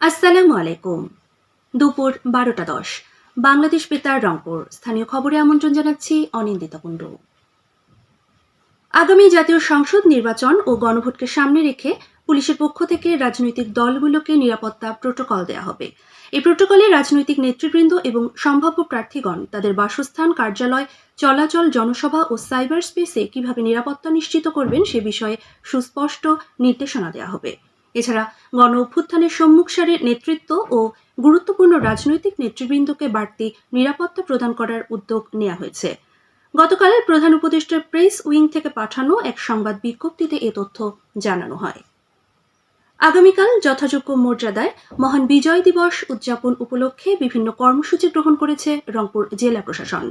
আসসালামু আলাইকুম। দুপুর 12:10 বাংলাদেশ বেতার রংপুর। স্থানীয় খবরে আমন্ত্রণ জানাচ্ছি অনিন্দিতা কুণ্ডু। আগামী জাতীয় সংসদ নির্বাচন ও গণভোটকে সামনে রেখে পুলিশের পক্ষ থেকে রাজনৈতিক দলগুলোকে নিরাপত্তা প্রোটোকল দেওয়া হবে। এই প্রোটোকলে রাজনৈতিক নেতৃবৃন্দ এবং সম্ভাব্য প্রার্থীগণ তাদের বাসস্থান, কার্যালয়, চলাচল, জনসভা ও সাইবার স্পেসে কিভাবে নিরাপত্তা নিশ্চিত করবেন সে বিষয়ে সুস্পষ্ট নির্দেশনা দেওয়া হবে। এছাড়া গণ অভ্যুত্থানের সম্মুখ সারির নেতৃত্ব ও গুরুত্বপূর্ণ রাজনৈতিক নেতৃবৃন্দকে বাড়তি নিরাপত্তা প্রদান করার উদ্যোগ নেওয়া হয়েছে। গতকাল প্রধান উপদেষ্টার প্রেস উইং থেকে পাঠানো এক সংবাদ বিজ্ঞপ্তিতে এ তথ্য জানানো হয়। আগামীকাল যথাযোগ্য মর্যাদায় মহান বিজয় দিবস উদযাপন উপলক্ষে বিভিন্ন কর্মসূচি গ্রহণ করেছে রংপুর জেলা প্রশাসন।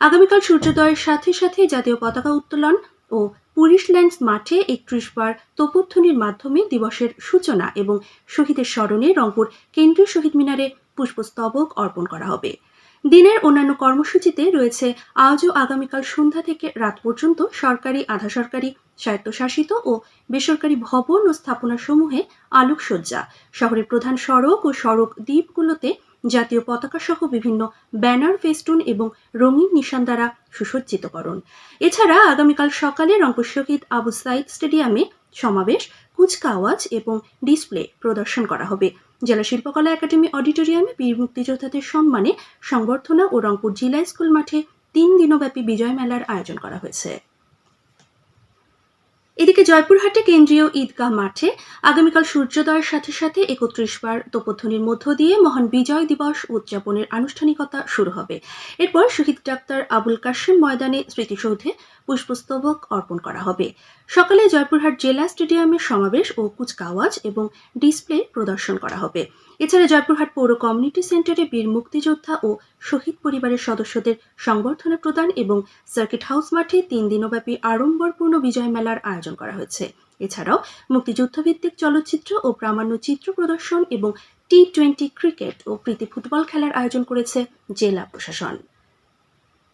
আগামীকাল সূর্যোদয়ের সাথে সাথে জাতীয় পতাকা উত্তোলন ও পুলিশ ল্যান্ডস মাঠে 31 বার তোপধ্বনির মাধ্যমে দিবসের সূচনা এবং শহীদের স্মরণে রংপুর কেন্দ্রীয় শহীদ মিনারে পুষ্পস্তবক অর্পণ করা হবে। দিনের অন্যান্য কর্মসূচিতে রয়েছে আজ ও আগামীকাল সন্ধ্যা থেকে রাত পর্যন্ত সরকারি, আধা সরকারি, স্বায়ত্তশাসিত ও বেসরকারি ভবন ও স্থাপনাসমূহে আলোকসজ্জা, শহরের প্রধান সড়ক ও সড়ক দ্বীপগুলোতে জাতীয় পতাকা সহ বিভিন্ন ব্যানার, ফেস্টুন এবং রঙিন নিশান দ্বারা সুসজ্জিতকরণ। এছাড়া আগামীকাল সকালে রংপুর শহীদ আবু সাইদ স্টেডিয়ামে সমাবেশ, কুচকাওয়াজ এবং ডিসপ্লে প্রদর্শন করা হবে। জেলা শিল্পকলা একাডেমি অডিটোরিয়ামে বীর মুক্তিযোদ্ধাদের সম্মানে সংবর্ধনা ও রংপুর জিলা স্কুল মাঠে 3 দিনব্যাপী বিজয় মেলার আয়োজন করা হয়েছে। এদিকে জয়পুরহাটে কেন্দ্রীয় ঈদগাহ মাঠে আগামীকাল সূর্যোদয়ের সাথে সাথে 31 বার তোপধ্বনির মধ্য দিয়ে মহান বিজয় দিবস উদযাপনের আনুষ্ঠানিকতা শুরু হবে। এরপর শহীদ ডাক্তার আবুল কাশেম ময়দানে স্মৃতিসৌধে পুষ্পস্তবক অর্পণ করা হবে। সকালে জয়পুরহাট জেলা স্টেডিয়ামে সমাবেশ ও কুচকাওয়াজ এবং ডিসপ্লে প্রদর্শন করা হবে। এছাড়া জয়পুরহাট পৌর কমিউনিটি সেন্টারে বীর মুক্তিযোদ্ধা ও শহীদ পরিবারের সদস্যদের সংবর্ধনা প্রদান এবং সার্কিট হাউস মাঠে 3 দিনব্যাপী আড়ম্বরপূর্ণ বিজয় মেলার আয়োজন করা হয়েছে। এছাড়াও মুক্তিযুদ্ধভিত্তিক চলচ্চিত্র ও প্রামাণ্য চিত্র প্রদর্শন এবং টি-20 ক্রিকেট ও প্রীতি ফুটবল খেলার আয়োজন করেছে জেলা প্রশাসন।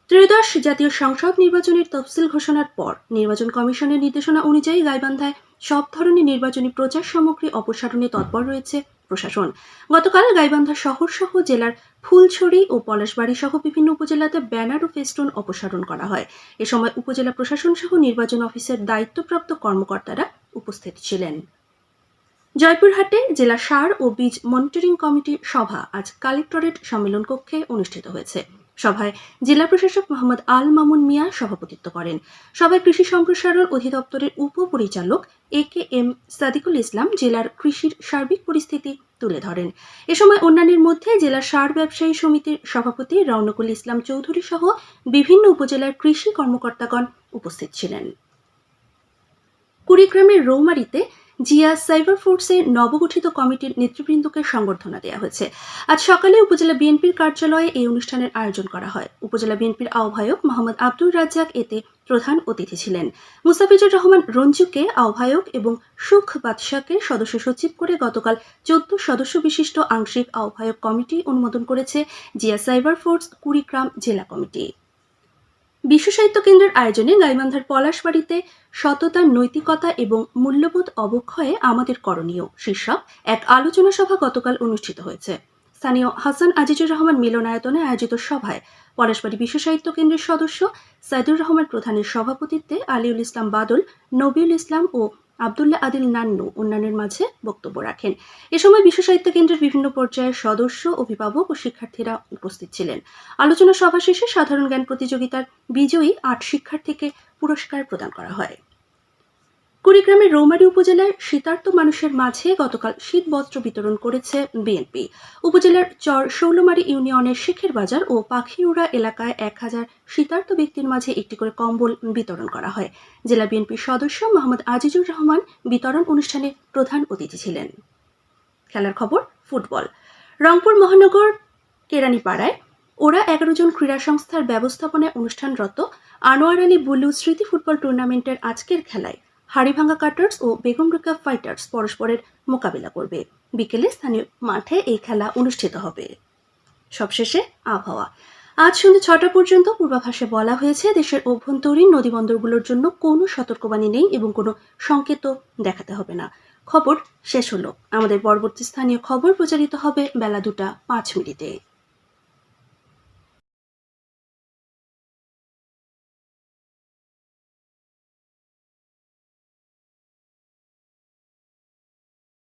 ত্রয়োদশ জাতীয় সংসদ নির্বাচনের তফসিল ঘোষণার পর নির্বাচন কমিশনের নির্দেশনা অনুযায়ী গাইবান্ধায় সব ধরনের নির্বাচনী প্রচার সামগ্রী অপসারণে তৎপর রয়েছে প্রশাসন। গতকাল গাইবান্ধা শহর সহ জেলার ফুলছড়ি ও পলাশবাড়ি সহ বিভিন্ন উপজেলাতে ব্যানার ও ফেস্টুন অপসারণ করা হয়। এ সময় উপজেলা প্রশাসন সহ নির্বাচন অফিসের দায়িত্বপ্রাপ্ত কর্মকর্তারা উপস্থিত ছিলেন। জয়পুরহাটে জেলা সার ও বীজ মনিটরিং কমিটির সভা আজ কালেক্টরেট সম্মেলন কক্ষে অনুষ্ঠিত হয়েছে। সভায় জেলা প্রশাসক মোহাম্মদ আল মামুন মিয়া সভাপতিত্ব করেন। সভায় কৃষি সম্প্রসারণ অধিদপ্তরের উপপরিচালক AKM সাদিকুল ইসলাম জেলার কৃষির সার্বিক পরিস্থিতি তুলে ধরেন। এ সময় অন্যান্যের মধ্যে জেলা সার ব্যবসায়ী সমিতির সভাপতি রওনকুল ইসলাম চৌধুরী সহ বিভিন্ন উপজেলার কৃষি কর্মকর্তাগণ উপস্থিত ছিলেন। কুড়িগ্রামের রৌমারীতে জিয়া সাইবার ফোর্সের নবগঠিত কমিটির নেতৃবৃন্দকে সংবর্ধনা দেওয়া হয়েছে। আজ সকালে উপজেলা বিএনপির কার্যালয়ে এই অনুষ্ঠানের আয়োজন করা হয়। উপজেলা বিএনপির আহ্বায়ক মোহাম্মদ আব্দুর রাজ্জাক এতে প্রধান অতিথি ছিলেন। মুস্তাফিজুর রহমান রঞ্জুকে আহ্বায়ক এবং সুখ বাদশাকে সদস্য সচিব করে গতকাল 14 সদস্য বিশিষ্ট আংশিক আহ্বায়ক কমিটি অনুমোদন করেছে জিয়া সাইবার ফোর্স কুড়িগ্রাম জেলা কমিটি। বিশ্ব সাহিত্য কেন্দ্রের আয়োজনে গাইবান্ধার পলাশবাড়িতে সততা, নৈতিকতা এবং মূল্যবোধ অবক্ষয়ে আমাদের করণীয় শীর্ষক এক আলোচনা সভা গতকাল অনুষ্ঠিত হয়েছে। স্থানীয় হাসান আজিজুর রহমান মিলনায়তনে আয়োজিত সভায় পলাশবাড়ি বিশ্ব সাহিত্য কেন্দ্রের সদস্য সাইদুর রহমান প্রধানের সভাপতিত্বে আলিউল ইসলাম বাদল, নবিউল ইসলাম ও আবদুল্লাহ আদিল নান্নু অন্যান্যের মাঝে বক্তব্য রাখেন। এ সময় বিশ্ব সাহিত্য কেন্দ্রের বিভিন্ন পর্যায়ের সদস্য, অভিভাবক ও শিক্ষার্থীরা উপস্থিত ছিলেন। আলোচনা সভা শেষে সাধারণ জ্ঞান প্রতিযোগিতার বিজয়ী 8 শিক্ষার্থীকে পুরস্কার প্রদান করা হয়। কুড়িগ্রামের রৌমারী উপজেলার শীতার্ত মানুষের মাঝে গতকাল শীত বস্ত্র বিতরণ করেছে বিএনপি। উপজেলার চর শৌলমারী ইউনিয়নের শেখের বাজার ও পাখিউড়া এলাকায় 1000 শীতার্ত ব্যক্তির মাঝে একটি করে কম্বল বিতরণ করা হয়। জেলা বিএনপির সদস্য মোহাম্মদ আজিজুর রহমান বিতরণ অনুষ্ঠানে প্রধান অতিথি ছিলেন। খেলার খবর ফুটবল। রংপুর মহানগর কেরানীপাড়ায় ওরা 11 জন ক্রীড়া সংস্থার ব্যবস্থাপনায় অনুষ্ঠানরত আনোয়ার আলী বুলু স্মৃতি ফুটবল টুর্নামেন্টের আজকের খেলায় হাড়িভাঙ্গা কাটার্স ও বেগম রোকেয়া ফাইটার্স পরস্পরের মোকাবিলা করবে। বিকেলে স্থানীয় মাঠে এই খেলা অনুষ্ঠিত হবে। সবশেষে আবহাওয়া। আজ সন্ধ্যে 6টা পর্যন্ত পূর্বাভাসে বলা হয়েছে দেশের অভ্যন্তরীণ নদীবন্দরগুলোর জন্য কোনো সতর্কবাণী নেই এবং কোনো সংকেতও দেখাতে হবে না। খবর শেষ হলো। আমাদের পরবর্তী স্থানীয় খবর প্রচারিত হবে বেলা 2টা 5 মিনিটে।